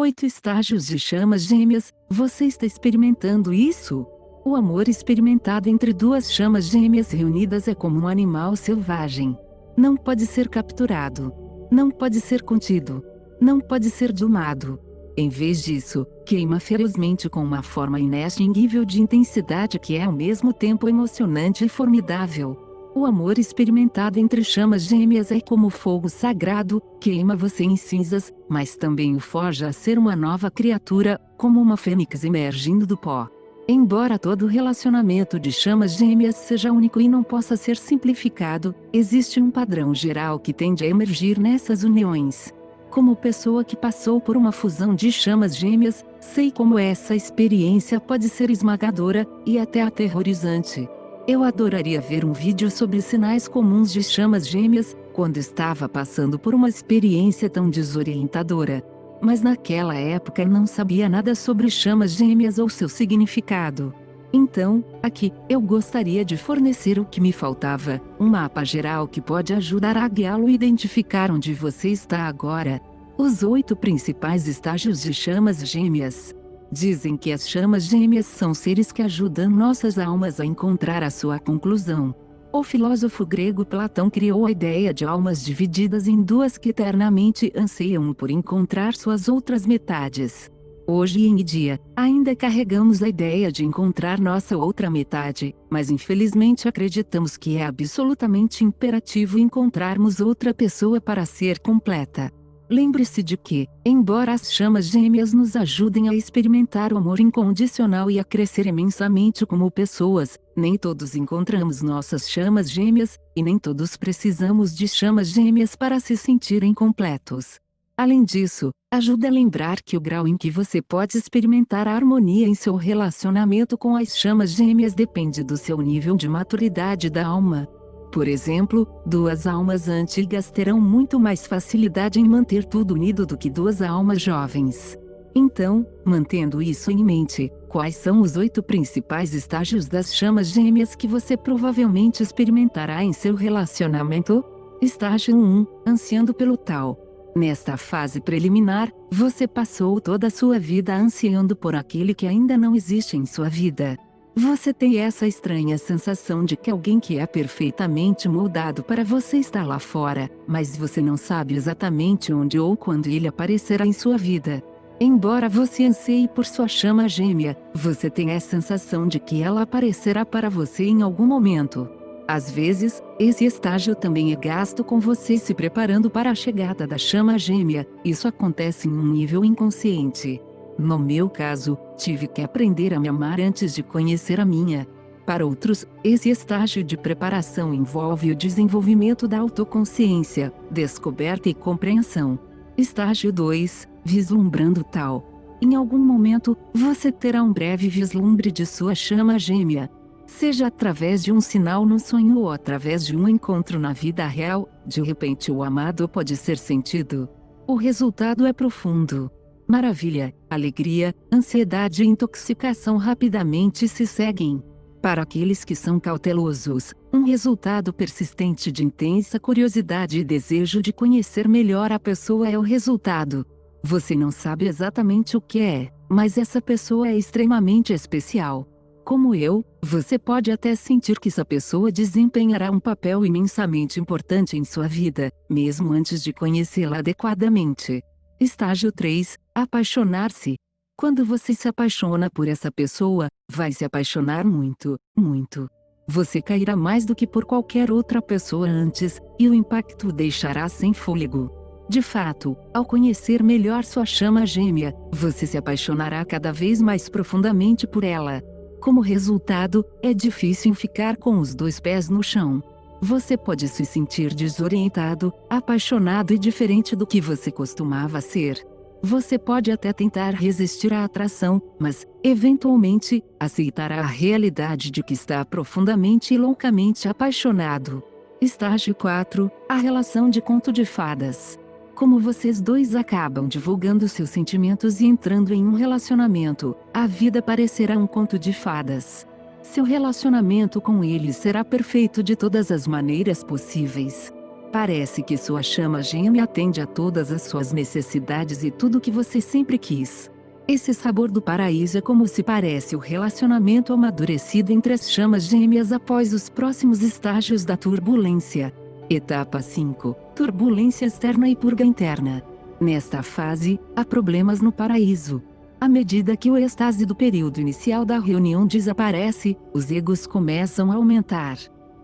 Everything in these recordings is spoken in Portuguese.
8 estágios de chamas gêmeas. Você está experimentando isso? O amor experimentado entre duas chamas gêmeas reunidas é como um animal selvagem. Não pode ser capturado. Não pode ser contido. Não pode ser domado. Em vez disso, queima ferozmente com uma forma inextinguível de intensidade que é ao mesmo tempo emocionante e formidável. O amor experimentado entre chamas gêmeas é como fogo sagrado, queima você em cinzas, mas também o forja a ser uma nova criatura, como uma fênix emergindo do pó. Embora todo relacionamento de chamas gêmeas seja único e não possa ser simplificado, existe um padrão geral que tende a emergir nessas uniões. Como pessoa que passou por uma fusão de chamas gêmeas, sei como essa experiência pode ser esmagadora, e até aterrorizante. Eu adoraria ver um vídeo sobre sinais comuns de chamas gêmeas, quando estava passando por uma experiência tão desorientadora. Mas naquela época eu não sabia nada sobre chamas gêmeas ou seu significado. Então, aqui, eu gostaria de fornecer o que me faltava, um mapa geral que pode ajudar a guiá-lo e identificar onde você está agora. Os 8 principais estágios de chamas gêmeas. Dizem que as chamas gêmeas são seres que ajudam nossas almas a encontrar a sua conclusão. O filósofo grego Platão criou a ideia de almas divididas em duas que eternamente anseiam por encontrar suas outras metades. Hoje em dia, ainda carregamos a ideia de encontrar nossa outra metade, mas infelizmente acreditamos que é absolutamente imperativo encontrarmos outra pessoa para ser completa. Lembre-se de que, embora as chamas gêmeas nos ajudem a experimentar o amor incondicional e a crescer imensamente como pessoas, nem todos encontramos nossas chamas gêmeas, e nem todos precisamos de chamas gêmeas para se sentirem completos. Além disso, ajuda a lembrar que o grau em que você pode experimentar a harmonia em seu relacionamento com as chamas gêmeas depende do seu nível de maturidade da alma. Por exemplo, duas almas antigas terão muito mais facilidade em manter tudo unido do que duas almas jovens. Então, mantendo isso em mente, quais são os 8 principais estágios das chamas gêmeas que você provavelmente experimentará em seu relacionamento? Estágio 1, ansiando pelo tal. Nesta fase preliminar, você passou toda a sua vida ansiando por aquele que ainda não existe em sua vida. Você tem essa estranha sensação de que alguém que é perfeitamente moldado para você está lá fora, mas você não sabe exatamente onde ou quando ele aparecerá em sua vida. Embora você anseie por sua chama gêmea, você tem a sensação de que ela aparecerá para você em algum momento. Às vezes, esse estágio também é gasto com você se preparando para a chegada da chama gêmea. Isso acontece em um nível inconsciente. No meu caso, tive que aprender a me amar antes de conhecer a minha. Para outros, esse estágio de preparação envolve o desenvolvimento da autoconsciência, descoberta e compreensão. Estágio 2, vislumbrando tal. Em algum momento, você terá um breve vislumbre de sua chama gêmea. Seja através de um sinal no sonho ou através de um encontro na vida real, de repente o amado pode ser sentido. O resultado é profundo. Maravilha, alegria, ansiedade e intoxicação rapidamente se seguem. Para aqueles que são cautelosos, um resultado persistente de intensa curiosidade e desejo de conhecer melhor a pessoa é o resultado. Você não sabe exatamente o que é, mas essa pessoa é extremamente especial. Como eu, você pode até sentir que essa pessoa desempenhará um papel imensamente importante em sua vida, mesmo antes de conhecê-la adequadamente. Estágio 3, apaixonar-se. Quando você se apaixona por essa pessoa, vai se apaixonar muito, muito. Você cairá mais do que por qualquer outra pessoa antes, e o impacto o deixará sem fôlego. De fato, ao conhecer melhor sua chama gêmea, você se apaixonará cada vez mais profundamente por ela. Como resultado, é difícil ficar com os 2 pés no chão. Você pode se sentir desorientado, apaixonado e diferente do que você costumava ser. Você pode até tentar resistir à atração, mas, eventualmente, aceitará a realidade de que está profundamente e loucamente apaixonado. Estágio 4, a relação de conto de fadas. Como vocês dois acabam divulgando seus sentimentos e entrando em um relacionamento, a vida parecerá um conto de fadas. Seu relacionamento com ele será perfeito de todas as maneiras possíveis. Parece que sua chama gêmea atende a todas as suas necessidades e tudo o que você sempre quis. Esse sabor do paraíso é como se parece o relacionamento amadurecido entre as chamas gêmeas após os próximos estágios da turbulência. Etapa 5. Turbulência externa e purga interna. Nesta fase, há problemas no paraíso. À medida que o êxtase do período inicial da reunião desaparece, os egos começam a aumentar.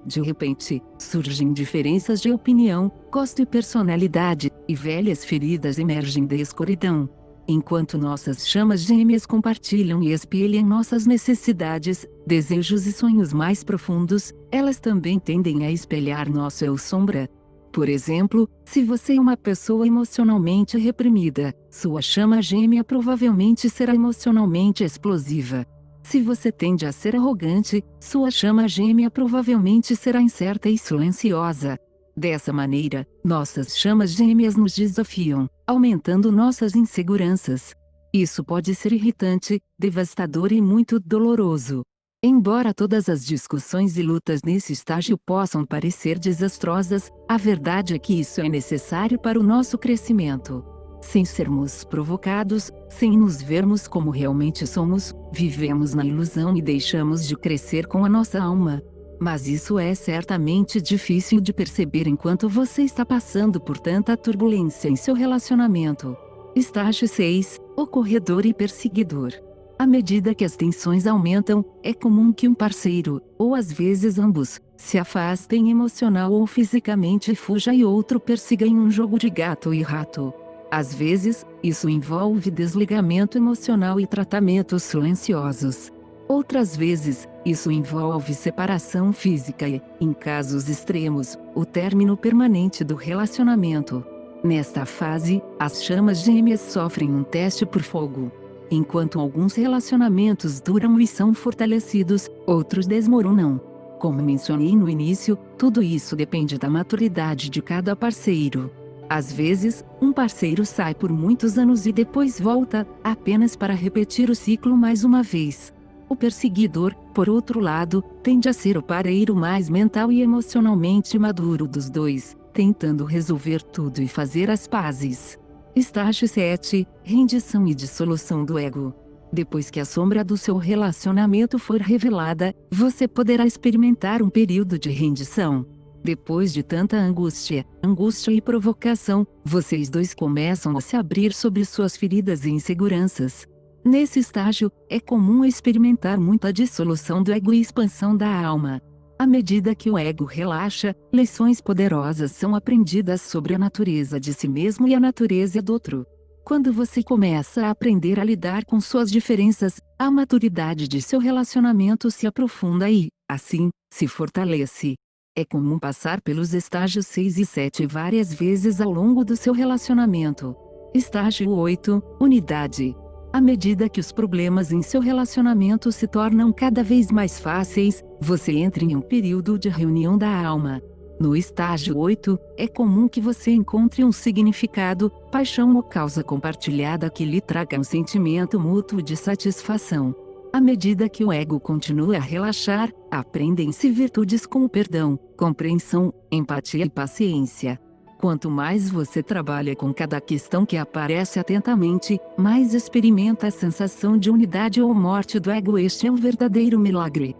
De repente, surgem diferenças de opinião, gosto e personalidade, e velhas feridas emergem da escuridão. Enquanto nossas chamas gêmeas compartilham e espelham nossas necessidades, desejos e sonhos mais profundos, elas também tendem a espelhar nosso eu sombra. Por exemplo, se você é uma pessoa emocionalmente reprimida, sua chama gêmea provavelmente será emocionalmente explosiva. Se você tende a ser arrogante, sua chama gêmea provavelmente será incerta e silenciosa. Dessa maneira, nossas chamas gêmeas nos desafiam, aumentando nossas inseguranças. Isso pode ser irritante, devastador e muito doloroso. Embora todas as discussões e lutas nesse estágio possam parecer desastrosas, a verdade é que isso é necessário para o nosso crescimento. Sem sermos provocados, sem nos vermos como realmente somos, vivemos na ilusão e deixamos de crescer com a nossa alma. Mas isso é certamente difícil de perceber enquanto você está passando por tanta turbulência em seu relacionamento. Estágio 6. O corredor e perseguidor. À medida que as tensões aumentam, é comum que um parceiro, ou às vezes ambos, se afastem emocional ou fisicamente e fuja e outro persiga em um jogo de gato e rato. Às vezes, isso envolve desligamento emocional e tratamentos silenciosos. Outras vezes, isso envolve separação física e, em casos extremos, o término permanente do relacionamento. Nesta fase, as chamas gêmeas sofrem um teste por fogo. Enquanto alguns relacionamentos duram e são fortalecidos, outros desmoronam. Como mencionei no início, tudo isso depende da maturidade de cada parceiro. Às vezes, um parceiro sai por muitos anos e depois volta, apenas para repetir o ciclo mais uma vez. O perseguidor, por outro lado, tende a ser o parceiro mais mental e emocionalmente maduro dos dois, tentando resolver tudo e fazer as pazes. Estágio 7. Rendição e dissolução do ego. Depois que a sombra do seu relacionamento for revelada, você poderá experimentar um período de rendição. Depois de tanta angústia e provocação, vocês dois começam a se abrir sobre suas feridas e inseguranças. Nesse estágio, é comum experimentar muita dissolução do ego e expansão da alma. À medida que o ego relaxa, lições poderosas são aprendidas sobre a natureza de si mesmo e a natureza do outro. Quando você começa a aprender a lidar com suas diferenças, a maturidade de seu relacionamento se aprofunda e, assim, se fortalece. É comum passar pelos estágios 6 e 7 várias vezes ao longo do seu relacionamento. Estágio 8. Unidade. À medida que os problemas em seu relacionamento se tornam cada vez mais fáceis, você entra em um período de reunião da alma. No estágio 8, é comum que você encontre um significado, paixão ou causa compartilhada que lhe traga um sentimento mútuo de satisfação. À medida que o ego continua a relaxar, aprendem-se virtudes como perdão, compreensão, empatia e paciência. Quanto mais você trabalha com cada questão que aparece atentamente, mais experimenta a sensação de unidade ou morte do ego. Este é um verdadeiro milagre.